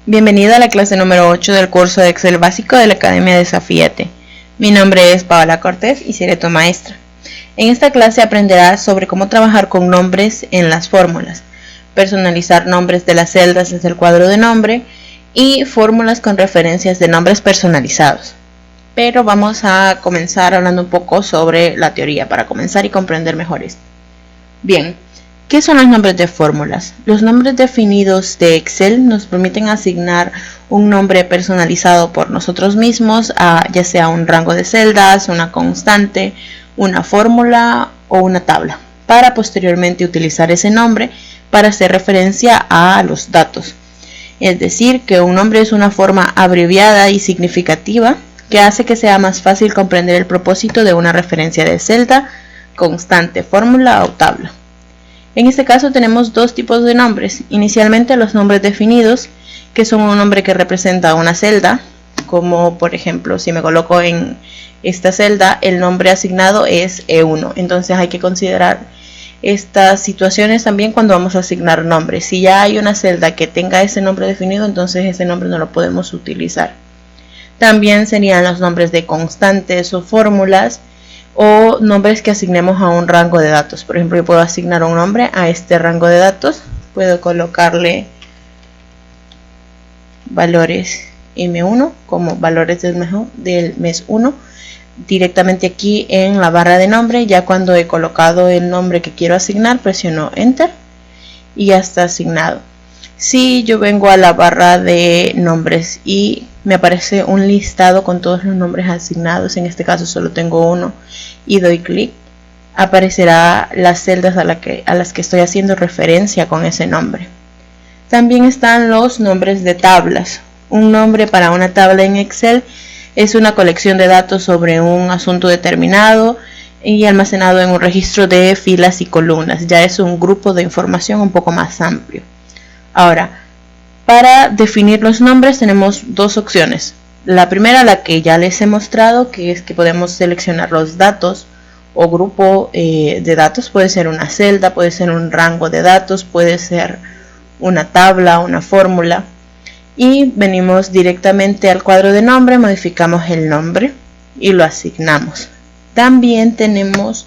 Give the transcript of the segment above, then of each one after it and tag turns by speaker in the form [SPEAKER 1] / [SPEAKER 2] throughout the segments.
[SPEAKER 1] Bienvenido a la clase número 8 del curso de Excel básico de la Academia Desafíate. Mi nombre es Paola Cortés y seré tu maestra. En esta clase aprenderás sobre cómo trabajar con nombres en las fórmulas, personalizar nombres de las celdas desde el cuadro de nombre y fórmulas con referencias de nombres personalizados. Pero vamos a comenzar hablando un poco sobre la teoría para comenzar y comprender mejor esto. Bien. ¿Qué son los nombres de fórmulas? Los nombres definidos de Excel nos permiten asignar un nombre personalizado por nosotros mismos a ya sea un rango de celdas, una constante, una fórmula o una tabla, para posteriormente utilizar ese nombre para hacer referencia a los datos. Es decir, que un nombre es una forma abreviada y significativa que hace que sea más fácil comprender el propósito de una referencia de celda, constante, fórmula o tabla. En este caso tenemos dos tipos de nombres. Inicialmente los nombres definidos, que son un nombre que representa una celda, como por ejemplo si me coloco en esta celda, el nombre asignado es E1. Entonces hay que considerar estas situaciones también cuando vamos a asignar nombres. Si ya hay una celda que tenga ese nombre definido, entonces ese nombre no lo podemos utilizar. También serían los nombres de constantes o fórmulas, o nombres que asignemos a un rango de datos. Por ejemplo, yo puedo asignar un nombre a este rango de datos, puedo colocarle valores M1 como valores del mes 1 directamente aquí en la barra de nombre. Ya cuando he colocado el nombre que quiero asignar, presiono Enter y ya está asignado. Si yo vengo a la barra de nombres y me aparece un listado con todos los nombres asignados, en este caso solo tengo uno, y doy clic, aparecerá las celdas a las que estoy haciendo referencia con ese nombre. También están los nombres de tablas. Un nombre para una tabla en Excel es una colección de datos sobre un asunto determinado y almacenado en un registro de filas y columnas. Ya es un grupo de información un poco más amplio. Ahora, para definir los nombres tenemos dos opciones. La primera, la que ya les he mostrado, que es que podemos seleccionar los datos o grupo de datos. Puede ser una celda, puede ser un rango de datos, puede ser una tabla, una fórmula. Y venimos directamente al cuadro de nombre, modificamos el nombre y lo asignamos. También tenemos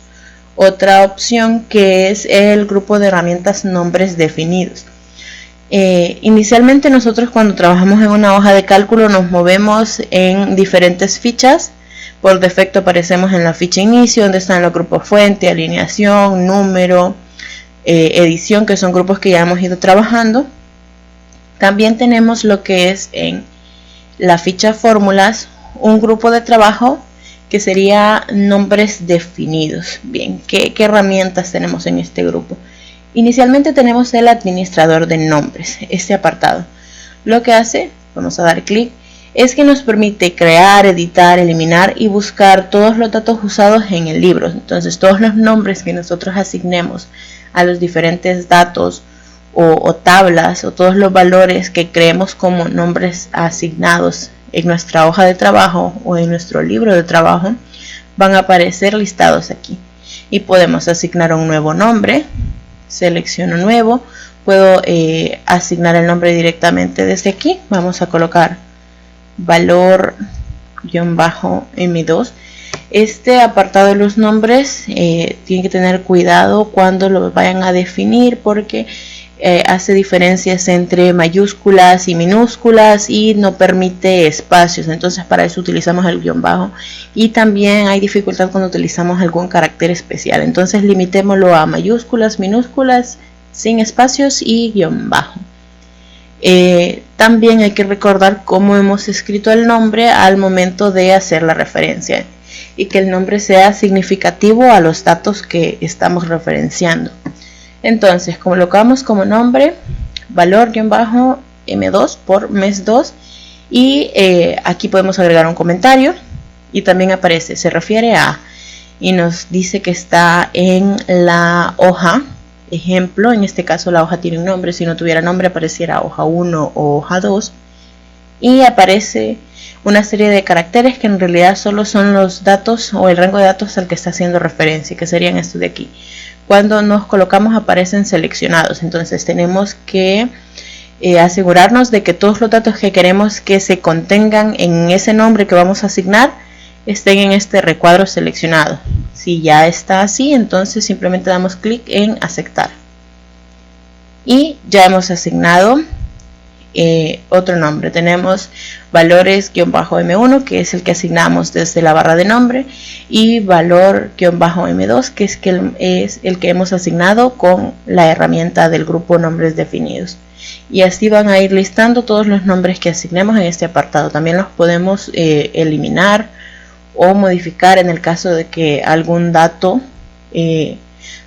[SPEAKER 1] otra opción que es el grupo de herramientas nombres definidos. Inicialmente nosotros cuando trabajamos en una hoja de cálculo nos movemos en diferentes fichas. Por defecto aparecemos en la ficha inicio, donde están los grupos fuente, alineación, número, edición, que son grupos que ya hemos ido trabajando. También tenemos lo que es en la ficha fórmulas, un grupo de trabajo que sería nombres definidos. Bien, ¿qué herramientas tenemos en este grupo? Inicialmente tenemos el administrador de nombres, este apartado. Lo que hace, vamos a dar clic, es que nos permite crear, editar, eliminar y buscar todos los datos usados en el libro. Entonces todos los nombres que nosotros asignemos a los diferentes datos o tablas o todos los valores que creemos como nombres asignados en nuestra hoja de trabajo o en nuestro libro de trabajo van a aparecer listados aquí. Y podemos asignar un nuevo nombre. Selecciono nuevo, puedo asignar el nombre directamente desde aquí. Vamos a colocar valor-M2. Este apartado de los nombres tienen que tener cuidado cuando lo vayan a definir, porque hace diferencias entre mayúsculas y minúsculas y no permite espacios. Entonces para eso utilizamos el guión bajo, y también hay dificultad cuando utilizamos algún carácter especial. Entonces limitémoslo a mayúsculas, minúsculas, sin espacios y guión bajo. También hay que recordar cómo hemos escrito el nombre al momento de hacer la referencia y que el nombre sea significativo a los datos que estamos referenciando. Entonces colocamos como nombre valor-M2 por mes 2 y aquí podemos agregar un comentario y también aparece, se refiere a, y nos dice que está en la hoja ejemplo. En este caso la hoja tiene un nombre, si no tuviera nombre apareciera hoja 1 o hoja 2 y aparece una serie de caracteres que en realidad solo son los datos o el rango de datos al que está haciendo referencia, que serían estos de aquí. Cuando nos colocamos aparecen seleccionados, entonces tenemos que asegurarnos de que todos los datos que queremos que se contengan en ese nombre que vamos a asignar estén en este recuadro seleccionado. Si ya está así, entonces simplemente damos clic en aceptar. Y ya hemos asignado otro nombre. Tenemos valores-M1, que es el que asignamos desde la barra de nombre, y valor-M2, que es el que hemos asignado con la herramienta del grupo nombres definidos. Y así van a ir listando todos los nombres que asignemos en este apartado. También los podemos eliminar o modificar en el caso de que algún dato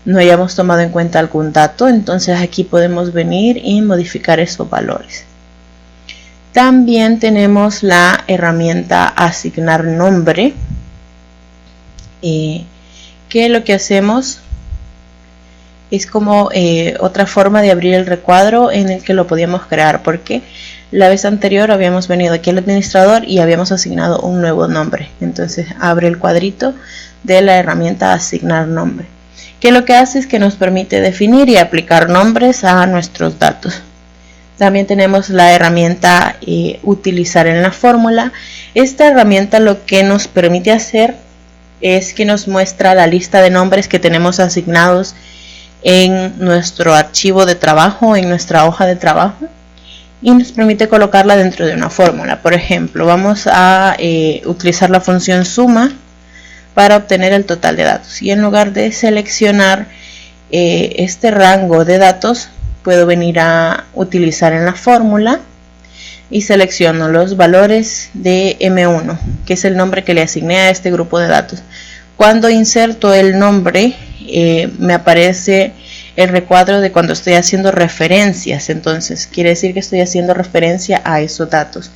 [SPEAKER 1] no hayamos tomado en cuenta algún dato. Entonces aquí podemos venir y modificar esos valores. También tenemos la herramienta asignar nombre, que lo que hacemos es como otra forma de abrir el recuadro en el que lo podíamos crear, porque la vez anterior habíamos venido aquí al administrador y habíamos asignado un nuevo nombre. Entonces abre el cuadrito de la herramienta asignar nombre, que lo que hace es que nos permite definir y aplicar nombres a nuestros datos. También tenemos la herramienta utilizar en la fórmula. Esta herramienta lo que nos permite hacer es que nos muestra la lista de nombres que tenemos asignados en nuestro archivo de trabajo, en nuestra hoja de trabajo, y nos permite colocarla dentro de una fórmula. Por ejemplo, vamos a utilizar la función suma para obtener el total de datos, y en lugar de seleccionar este rango de datos, puedo venir a utilizar en la fórmula y selecciono los valores de M1, que es el nombre que le asigné a este grupo de datos. Cuando inserto el nombre, me aparece el recuadro de cuando estoy haciendo referencias. Entonces quiere decir que estoy haciendo referencia a esos datos.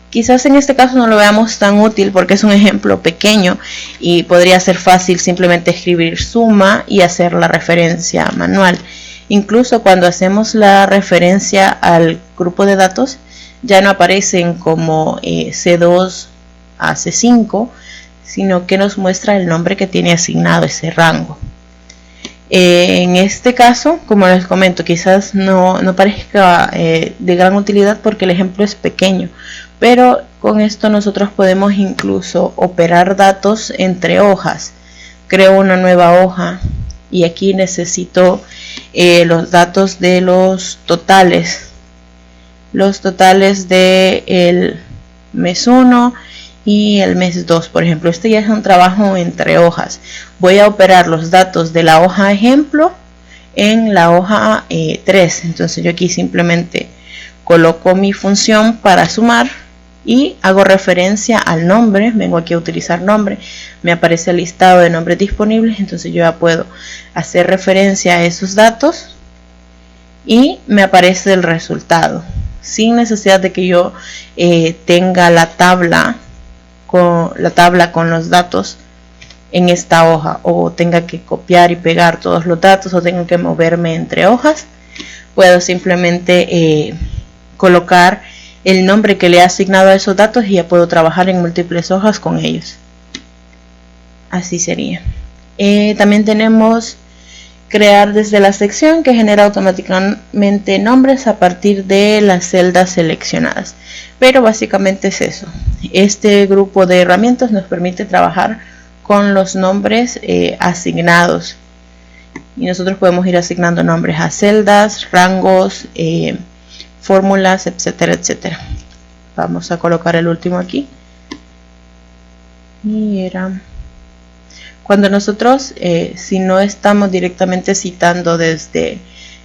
[SPEAKER 1] Quizás en este caso no lo veamos tan útil porque es un ejemplo pequeño y podría ser fácil simplemente escribir suma y hacer la referencia manual. Incluso cuando hacemos la referencia al grupo de datos, ya no aparecen como C2 a C5, sino que nos muestra el nombre que tiene asignado ese rango. En este caso, como les comento, quizás no parezca de gran utilidad porque el ejemplo es pequeño, pero con esto nosotros podemos incluso operar datos entre hojas. Creo una nueva hoja y aquí necesito los datos de los totales del mes 1 y el mes 2, por ejemplo. Este ya es un trabajo entre hojas. Voy a operar los datos de la hoja ejemplo en la hoja 3. Entonces yo aquí simplemente coloco mi función para sumar y hago referencia al nombre. Vengo aquí a utilizar nombre, me aparece el listado de nombres disponibles, entonces yo ya puedo hacer referencia a esos datos y me aparece el resultado sin necesidad de que yo tenga la tabla con los datos en esta hoja, o tenga que copiar y pegar todos los datos, o tengo que moverme entre hojas. Puedo simplemente colocar el nombre que le he asignado a esos datos y ya puedo trabajar en múltiples hojas con ellos. Así sería. También tenemos crear desde la sección, que genera automáticamente nombres a partir de las celdas seleccionadas. Pero básicamente es eso. Este grupo de herramientas nos permite trabajar con los nombres asignados. Y nosotros podemos ir asignando nombres a celdas, rangos, fórmulas, etcétera, etcétera. Vamos a colocar el último aquí. Y era cuando nosotros, si no estamos directamente citando desde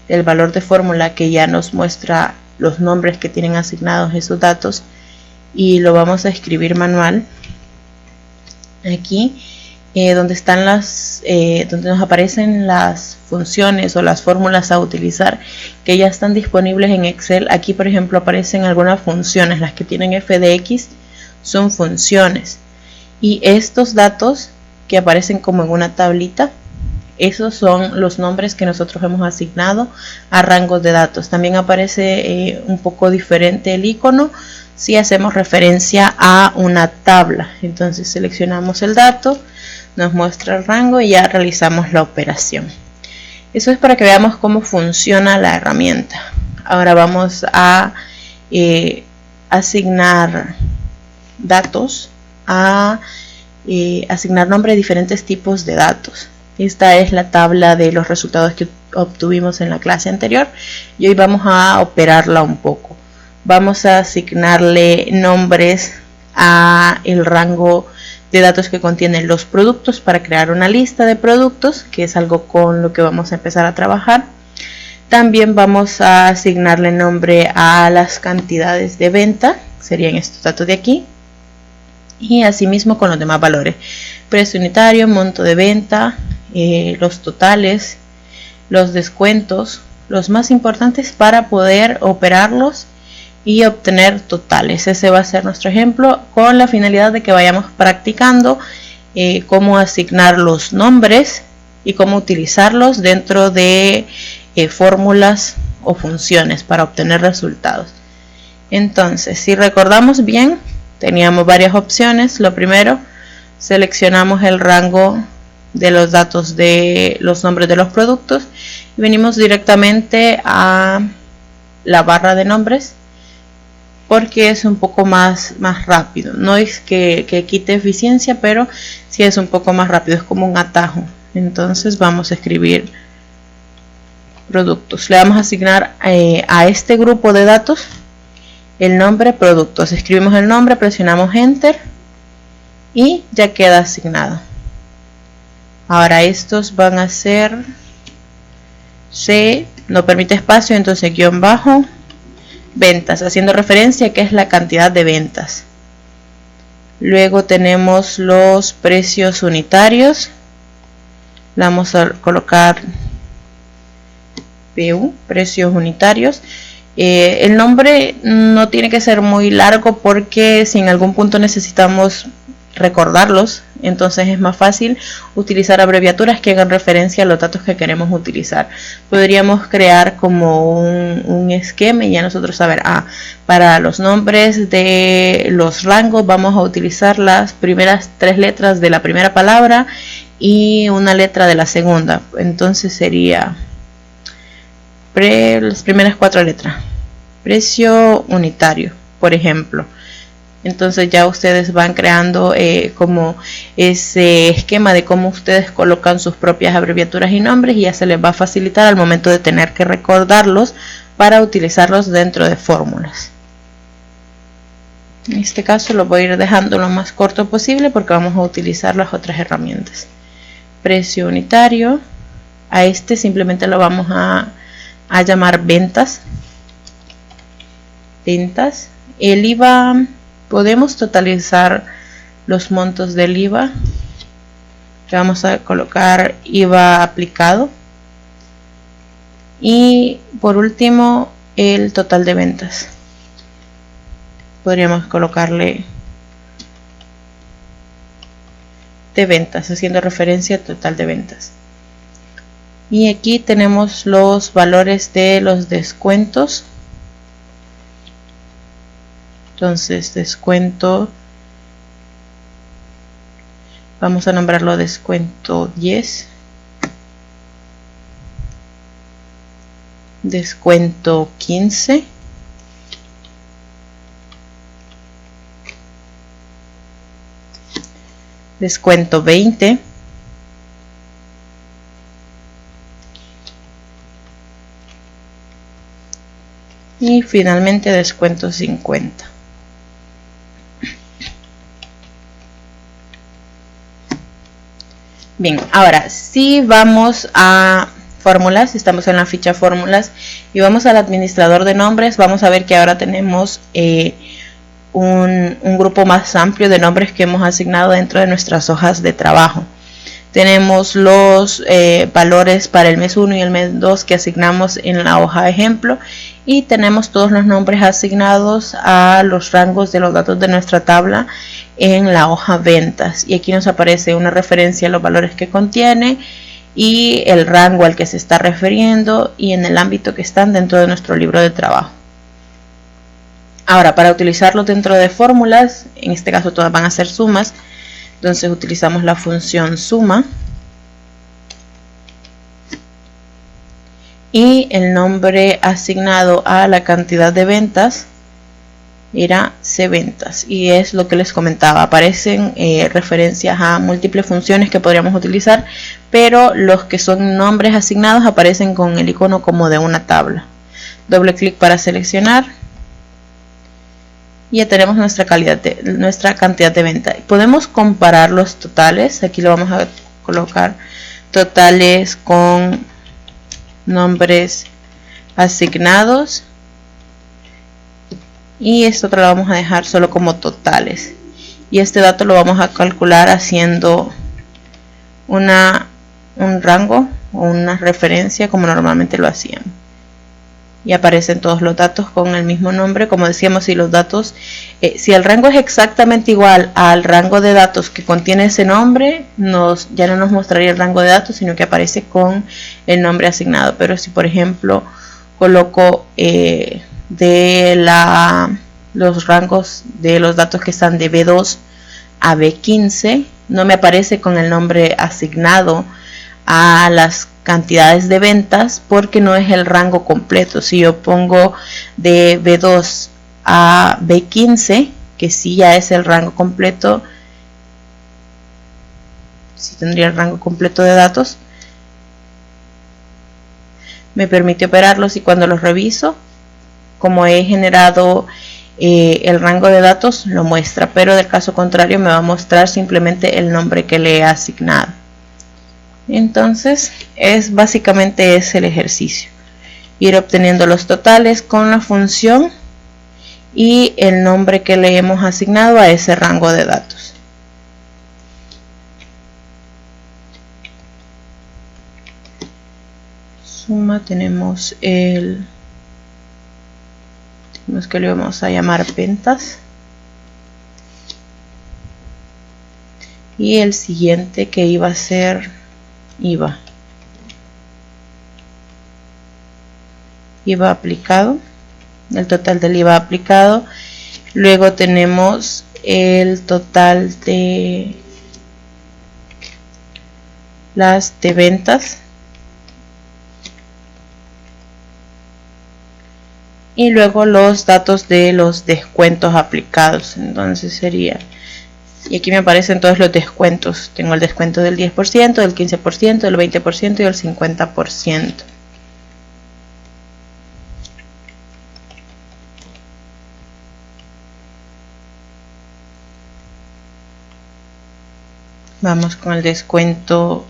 [SPEAKER 1] el valor de fórmula que ya nos muestra los nombres que tienen asignados esos datos, y lo vamos a escribir manual, aquí donde están donde nos aparecen las funciones o las fórmulas a utilizar que ya están disponibles en Excel. Aquí por ejemplo aparecen algunas funciones, las que tienen f de x son funciones, y estos datos que aparecen como en una tablita, esos son los nombres que nosotros hemos asignado a rangos de datos. También aparece un poco diferente el icono si hacemos referencia a una tabla. Entonces seleccionamos el dato, nos muestra el rango y ya realizamos la operación. Eso es para que veamos cómo funciona la herramienta. Ahora vamos a asignar datos, a asignar nombre a diferentes tipos de datos. Esta es la tabla de los resultados que obtuvimos en la clase anterior y hoy vamos a operarla un poco. Vamos a asignarle nombres a el rango de datos que contienen los productos para crear una lista de productos, que es algo con lo que vamos a empezar a trabajar. También vamos a asignarle nombre a las cantidades de venta, serían estos datos de aquí, y asimismo con los demás valores: precio unitario, monto de venta, los totales, los descuentos, los más importantes para poder operarlos y obtener totales. Ese va a ser nuestro ejemplo, con la finalidad de que vayamos practicando cómo asignar los nombres y cómo utilizarlos dentro de fórmulas o funciones para obtener resultados. Entonces, si recordamos bien, teníamos varias opciones. Lo primero, seleccionamos el rango de los datos de los nombres de los productos y venimos directamente a la barra de nombres, porque es un poco más rápido. No es que quite eficiencia, pero sí es un poco más rápido, es como un atajo. Entonces vamos a escribir productos. Le vamos a asignar a este grupo de datos el nombre productos. Escribimos el nombre, presionamos enter y ya queda asignado. Ahora estos van a ser C, no permite espacio, entonces guión bajo, ventas, haciendo referencia a que es la cantidad de ventas. Luego tenemos los precios unitarios. Le vamos a colocar PU, precios unitarios. El nombre no tiene que ser muy largo, porque si en algún punto necesitamos recordarlos, entonces es más fácil utilizar abreviaturas que hagan referencia a los datos que queremos utilizar. Podríamos crear como un esquema y ya nosotros saber, para los nombres de los rangos vamos a utilizar las primeras 3 letras de la primera palabra y una letra de la segunda. Entonces sería las primeras 4 letras. Precio unitario, por ejemplo. Entonces ya ustedes van creando como ese esquema de cómo ustedes colocan sus propias abreviaturas y nombres, y ya se les va a facilitar al momento de tener que recordarlos para utilizarlos dentro de fórmulas. En este caso lo voy a ir dejando lo más corto posible porque vamos a utilizar las otras herramientas. Precio unitario, a este simplemente lo vamos a llamar ventas. Ventas. El IVA, podemos totalizar los montos del IVA. Le vamos a colocar IVA aplicado. Y por último, el total de ventas. Podríamos colocarle de ventas, haciendo referencia al total de ventas. Y aquí tenemos los valores de los descuentos. Entonces, descuento, vamos a nombrarlo descuento 10, descuento 15, descuento 20, y finalmente descuento 50. Bien, ahora si vamos a fórmulas, estamos en la ficha fórmulas y vamos al administrador de nombres, vamos a ver que ahora tenemos un grupo más amplio de nombres que hemos asignado dentro de nuestras hojas de trabajo. Tenemos los valores para el mes 1 y el mes 2 que asignamos en la hoja de ejemplo, y tenemos todos los nombres asignados a los rangos de los datos de nuestra tabla en la hoja ventas, y aquí nos aparece una referencia a los valores que contiene y el rango al que se está refiriendo y en el ámbito que están dentro de nuestro libro de trabajo. Ahora, para utilizarlo dentro de fórmulas, en este caso todas van a ser sumas, entonces utilizamos la función suma. y el nombre asignado a la cantidad de ventas era cventas, y es lo que les comentaba, aparecen referencias a múltiples funciones que podríamos utilizar, pero los que son nombres asignados aparecen con el icono como de una tabla. Doble clic para seleccionar y ya tenemos nuestra cantidad de venta. Podemos comparar los totales. Aquí lo vamos a colocar totales con nombres asignados, y esto lo vamos a dejar solo como totales, y este dato lo vamos a calcular haciendo un rango o una referencia como normalmente lo hacíamos, y aparecen todos los datos con el mismo nombre. Como decíamos, si los datos, si el rango es exactamente igual al rango de datos que contiene ese nombre, ya no nos mostraría el rango de datos, sino que aparece con el nombre asignado. Pero si por ejemplo coloco los rangos de los datos que están de B2 a B15, no me aparece con el nombre asignado a las cantidades de ventas, porque no es el rango completo. Si yo pongo de B2 a B15, que sí ya es el rango completo, sí tendría el rango completo de datos, me permite operarlos, y cuando los reviso, como he generado el rango de datos, lo muestra, pero del caso contrario me va a mostrar simplemente el nombre que le he asignado. Entonces básicamente es el ejercicio, ir obteniendo los totales con la función y el nombre que le hemos asignado a ese rango de datos. Suma, tenemos que le vamos a llamar ventas, y el siguiente que iba a ser IVA aplicado, el total del IVA aplicado. Luego tenemos el total de las de ventas, y luego los datos de los descuentos aplicados. Entonces sería, y aquí me aparecen todos los descuentos. Tengo el descuento del 10%, del 15%, del 20% y del 50%. Vamos con el descuento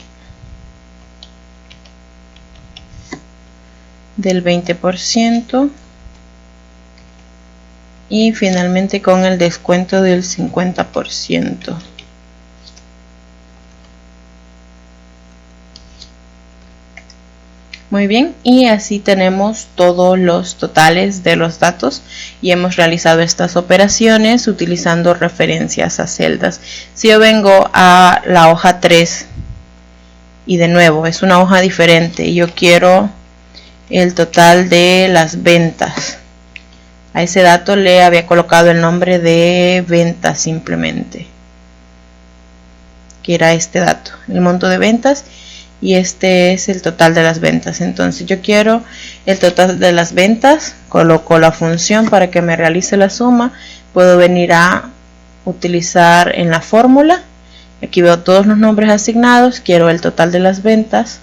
[SPEAKER 1] del 20%. Y finalmente con el descuento del 50%. Muy bien, y así tenemos todos los totales de los datos, y hemos realizado estas operaciones utilizando referencias a celdas. Si yo vengo a la hoja 3, y de nuevo es una hoja diferente, y yo quiero el total de las ventas, a ese dato le había colocado el nombre de ventas simplemente, que era este dato, el monto de ventas, y este es el total de las ventas. Entonces yo quiero el total de las ventas, coloco la función para que me realice la suma. Puedo venir a utilizar en la fórmula, aquí veo todos los nombres asignados, quiero el total de las ventas,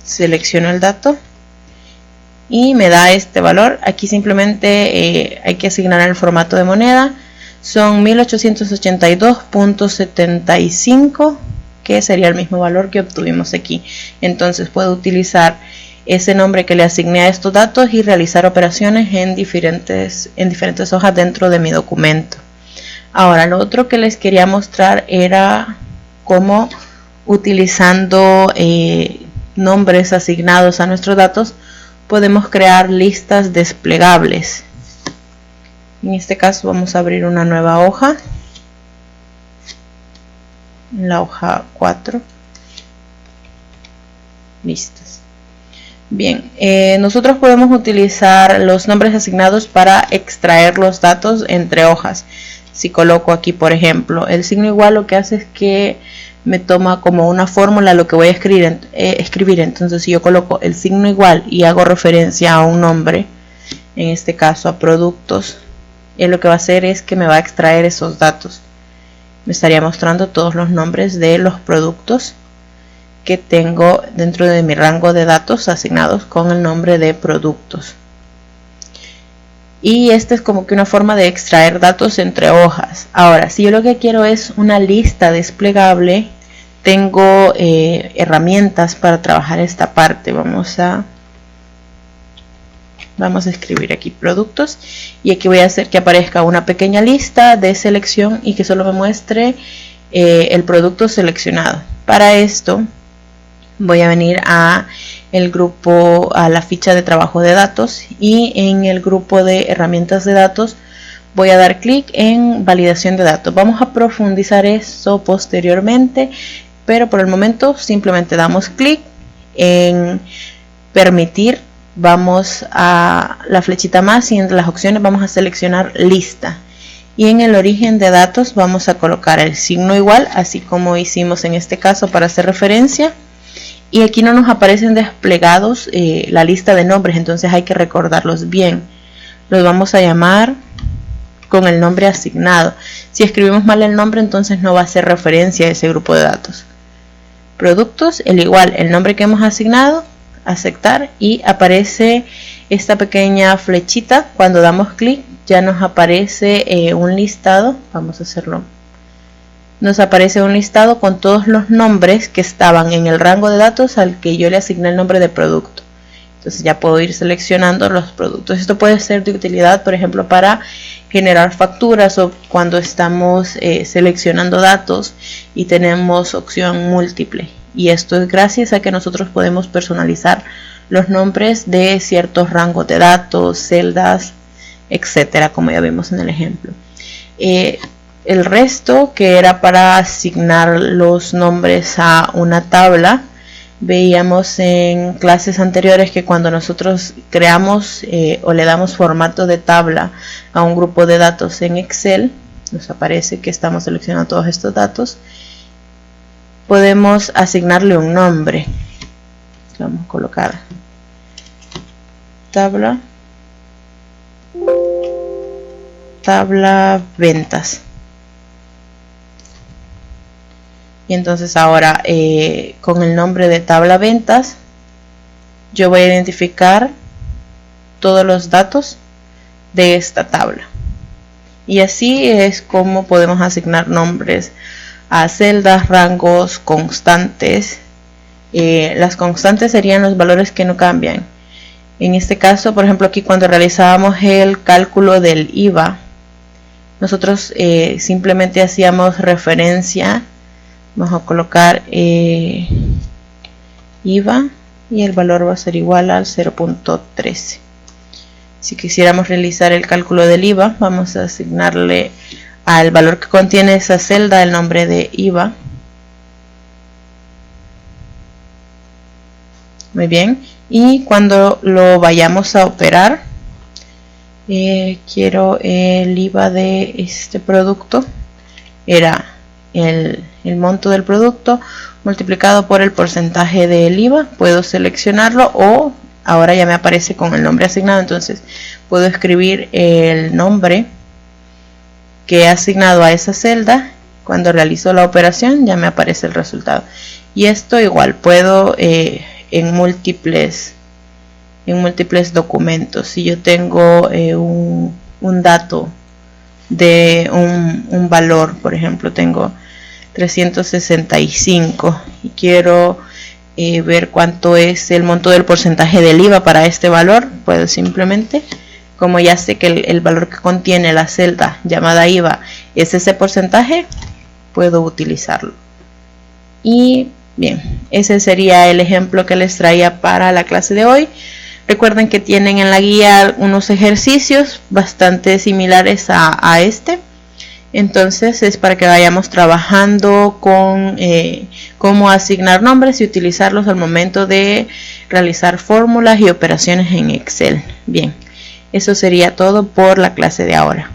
[SPEAKER 1] selecciono el dato y me da este valor. Aquí simplemente hay que asignar el formato de moneda, son 1882.75, que sería el mismo valor que obtuvimos aquí. Entonces puedo utilizar ese nombre que le asigné a estos datos y realizar operaciones en diferentes hojas dentro de mi documento. Ahora, lo otro que les quería mostrar era cómo, utilizando nombres asignados a nuestros datos, podemos crear listas desplegables. En este caso vamos a abrir una nueva hoja, la hoja 4, listas. Bien, nosotros podemos utilizar los nombres asignados para extraer los datos entre hojas. Si coloco aquí, por ejemplo, el signo igual, lo que hace es que me toma como una fórmula lo que voy a escribir. Entonces si yo coloco el signo igual y hago referencia a un nombre, en este caso a productos, lo que va a hacer es que me va a extraer esos datos. Me estaría mostrando todos los nombres de los productos que tengo dentro de mi rango de datos asignados con el nombre de productos. Y esta es como que una forma de extraer datos entre hojas. Ahora, si yo lo que quiero es una lista desplegable, tengo herramientas para trabajar esta parte. Vamos a escribir aquí productos, y aquí voy a hacer que aparezca una pequeña lista de selección y que solo me muestre el producto seleccionado. Para esto voy a venir a el grupo, a la ficha de trabajo de datos, y en el grupo de herramientas de datos voy a dar clic en validación de datos. Vamos a profundizar eso posteriormente, pero por el momento simplemente damos clic en permitir. Vamos a la flechita más y entre las opciones vamos a seleccionar lista, y en el origen de datos vamos a colocar el signo igual, así como hicimos en este caso para hacer referencia. Y aquí no nos aparecen desplegados la lista de nombres, entonces hay que recordarlos bien. Los vamos a llamar con el nombre asignado. Si escribimos mal el nombre, entonces no va a hacer referencia a ese grupo de datos. Productos, el igual, el nombre que hemos asignado, aceptar, y aparece esta pequeña flechita. Cuando damos clic ya nos aparece un listado. Vamos a hacerlo. Nos aparece un listado con todos los nombres que estaban en el rango de datos al que yo le asigné el nombre de producto. Entonces ya puedo ir seleccionando los productos. Esto puede ser de utilidad, por ejemplo, para generar facturas, o cuando estamos seleccionando datos y tenemos opción múltiple. Y esto es gracias a que nosotros podemos personalizar los nombres de ciertos rangos de datos, celdas, etcétera, como ya vimos en el ejemplo. El resto, que era para asignar los nombres a una tabla, veíamos en clases anteriores que cuando nosotros creamos o le damos formato de tabla a un grupo de datos en Excel, nos aparece que estamos seleccionando todos estos datos, podemos asignarle un nombre. Vamos a colocar tabla ventas. Y entonces ahora con el nombre de tabla ventas yo voy a identificar todos los datos de esta tabla. Y así es como podemos asignar nombres a celdas, rangos, constantes. Las constantes serían los valores que no cambian. En este caso, por ejemplo, aquí cuando realizábamos el cálculo del IVA, nosotros simplemente hacíamos referencia. Vamos a colocar IVA y el valor va a ser igual al 0.13. Si quisiéramos realizar el cálculo del IVA, vamos a asignarle al valor que contiene esa celda el nombre de IVA. Muy bien. Y cuando lo vayamos a operar, quiero el IVA de este producto. Era el monto del producto multiplicado por el porcentaje del IVA. Puedo seleccionarlo, o ahora ya me aparece con el nombre asignado, entonces puedo escribir el nombre que he asignado a esa celda. Cuando realizo la operación ya me aparece el resultado. Y esto igual puedo en múltiples documentos. Si yo tengo un dato de un valor, por ejemplo tengo 365 y quiero ver cuánto es el monto del porcentaje del IVA para este valor, puedo simplemente, como ya sé que el valor que contiene la celda llamada IVA es ese porcentaje, puedo utilizarlo. Y bien, ese sería el ejemplo que les traía para la clase de hoy. Recuerden que tienen en la guía unos ejercicios bastante similares a este. Entonces es para que vayamos trabajando con cómo asignar nombres y utilizarlos al momento de realizar fórmulas y operaciones en Excel. Bien, eso sería todo por la clase de ahora.